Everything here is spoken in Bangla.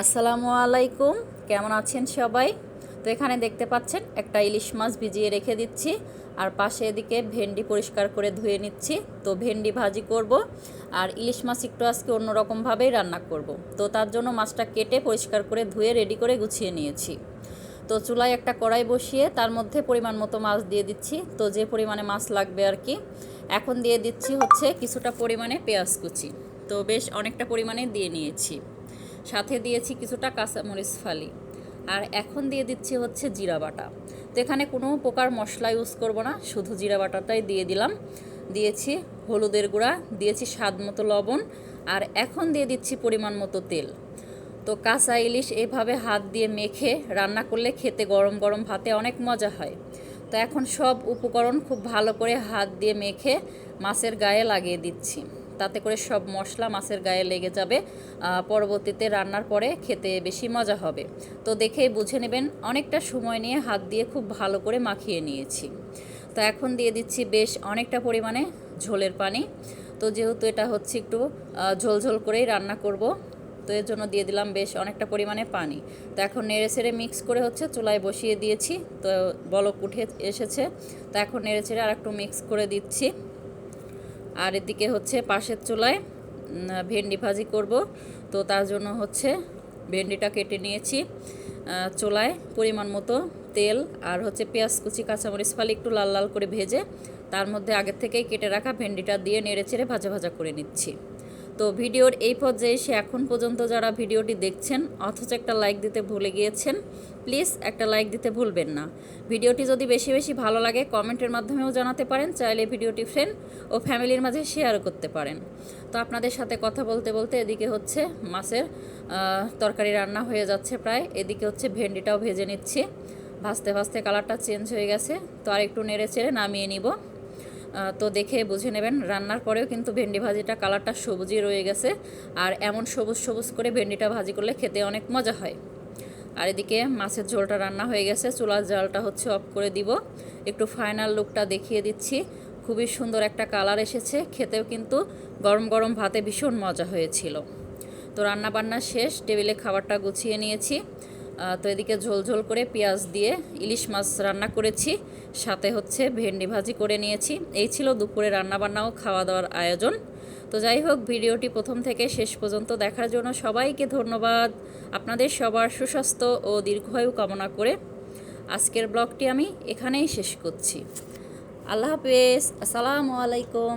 আসসালামু আলাইকুম, কেমন আছেন সবাই? তো এখানে দেখতে পাচ্ছেন একটা ইলিশ মাছ ভিজিয়ে রেখে দিচ্ছি, আর পাশে এদিকে ভেন্ডি পরিষ্কার করে ধুয়ে নিচ্ছি। তো ভেন্ডি ভাজি করব, আর ইলিশ মাছ একটু আজকে অন্যরকমভাবেই রান্না করব। তো তার জন্য মাছটা কেটে পরিষ্কার করে ধুয়ে রেডি করে গুছিয়ে নিয়েছি। তো চুলায় একটা কড়াই বসিয়ে তার মধ্যে পরিমাণ মতো মাছ দিয়ে দিচ্ছি, তো যে পরিমাণে মাছ লাগবে আর কি। এখন দিয়ে দিচ্ছি হচ্ছে কিছুটা পরিমাণে পেঁয়াজ কুচি, তো বেশ অনেকটা পরিমাণে দিয়ে নিয়েছি। সাথে দিয়েছি কিছুটা কাঁচামরিচ ফালি, আর এখন দিয়ে দিচ্ছি হচ্ছে জিরা বাটা। তো এখানে কোনো প্রকার মশলা ইউজ করব না, শুধু জিরা বাটাটাই দিয়ে দিলাম। দিয়েছি হলুদের গুঁড়া, দিয়েছি স্বাদ মতো লবণ, আর এখন দিয়ে দিচ্ছি পরিমাণ মতো তেল। তো কাঁচা ইলিশ এভাবে হাত দিয়ে মেখে রান্না করলে খেতে গরম গরম ভাতে অনেক মজা হয়। তো এখন সব উপকরণ খুব ভালো করে হাত দিয়ে মেখে মাছের গায়ে লাগিয়ে দিচ্ছি, তাতে করে সব মশলা মাছের গায়ে লেগে যাবে। পরবর্তীতে রান্নার পরে খেতে বেশি মজা হবে। তো দেখেই বুঝে নেবেন, অনেকটা সময় নিয়ে হাত দিয়ে খুব ভালো করে মাখিয়ে নিয়েছি। তো এখন দিয়ে দিচ্ছি বেশ অনেকটা পরিমাণে ঝোলের পানি। তো যেহেতু এটা হচ্ছে একটু ঝোলঝোল করেই রান্না করব, তো এর জন্য দিয়ে দিলাম বেশ অনেকটা পরিমাণে পানি। তো এখন নেড়ে ছেড়ে মিক্স করে হচ্ছে চুলায় বসিয়ে দিয়েছি, তো বলক উঠে এসেছে। তো এখন নেড়ে ছেড়ে আর একটু মিক্স করে দিচ্ছি। আর এদিকে হচ্ছে পাশের চুলায় ভেন্ডি ভাজি করব। তো তার জন্য হচ্ছে ভেন্ডিটা কেটে নিয়েছি। চুলায় পরিমাণ মতো তেল আর হচ্ছে পেঁয়াজ কুচি কাঁচামরিচ ফালি একটু লাল লাল করে ভেজে তার মধ্যে আগের থেকেই কেটে রাখা ভেন্ডিটা দিয়ে নেড়ে চেড়ে ভাজা ভাজা করে নিচ্ছি। তো ভিডিওর এই পর্যায়ে এসে এখন পর্যন্ত যারা ভিডিওটি দেখছেন অথচ একটা লাইক দিতে ভুলে গিয়েছেন, প্লিজ একটা লাইক দিতে ভুলবেন না। ভিডিওটি যদি বেশি বেশি ভালো লাগে কমেন্টের মাধ্যমেও জানাতে পারেন, চাইলে ভিডিওটি ফ্রেন্ড ও ফ্যামিলির মাঝে শেয়ারও করতে পারেন। তো আপনাদের সাথে কথা বলতে বলতে এদিকে হচ্ছে মাছের তরকারি রান্না হয়ে যাচ্ছে প্রায়। এদিকে হচ্ছে ভেন্ডিটাও ভেজে নিচ্ছি, ভাজতে ভাজতে কালারটা চেঞ্জ হয়ে গেছে। তো আর একটু নেড়ে চেড়ে নামিয়ে নিব। তো দেখে বুঝে নেবেন, রান্নার পরেও কিন্তু ভেন্ডি ভাজিটা কালারটা সবুজই রয়ে গেছে। আর এমন সবুজ সবুজ করে ভেন্ডিটা ভাজি করলে খেতে অনেক মজা হয়। আর এদিকে মাছের ঝোলটা রান্না হয়ে গেছে, চুলার জালটা হচ্ছে অফ করে দিব। একটু ফাইনাল লুকটা দেখিয়ে দিচ্ছি। খুবই সুন্দর একটা কালার এসেছে, খেতেও কিন্তু গরম গরম ভাতে ভীষণ মজা হয়েছিল। তো রান্না বান্না শেষ, টেবিলে খাবারটা গুছিয়ে নিয়েছি। তো এদিকে ঝোল ঝোল করে পেঁয়াজ দিয়ে ইলিশ মাছ রান্না করেছি, সাথে হচ্ছে ভেন্ডি ভাজি করে নিয়েছি। এই ছিল দুপুরে রান্নাবান্না ও খাওয়া দাওয়ার আয়োজন। তো যাই হোক, ভিডিওটি প্রথম থেকে শেষ পর্যন্ত দেখার জন্য সবাইকে ধন্যবাদ। আপনাদের সবার সুস্বাস্থ্য ও দীর্ঘায়ু কামনা করে আজকের ব্লগটি আমি এখানেই শেষ করছি। আল্লাহ হাফেজ, আসসালামু আলাইকুম।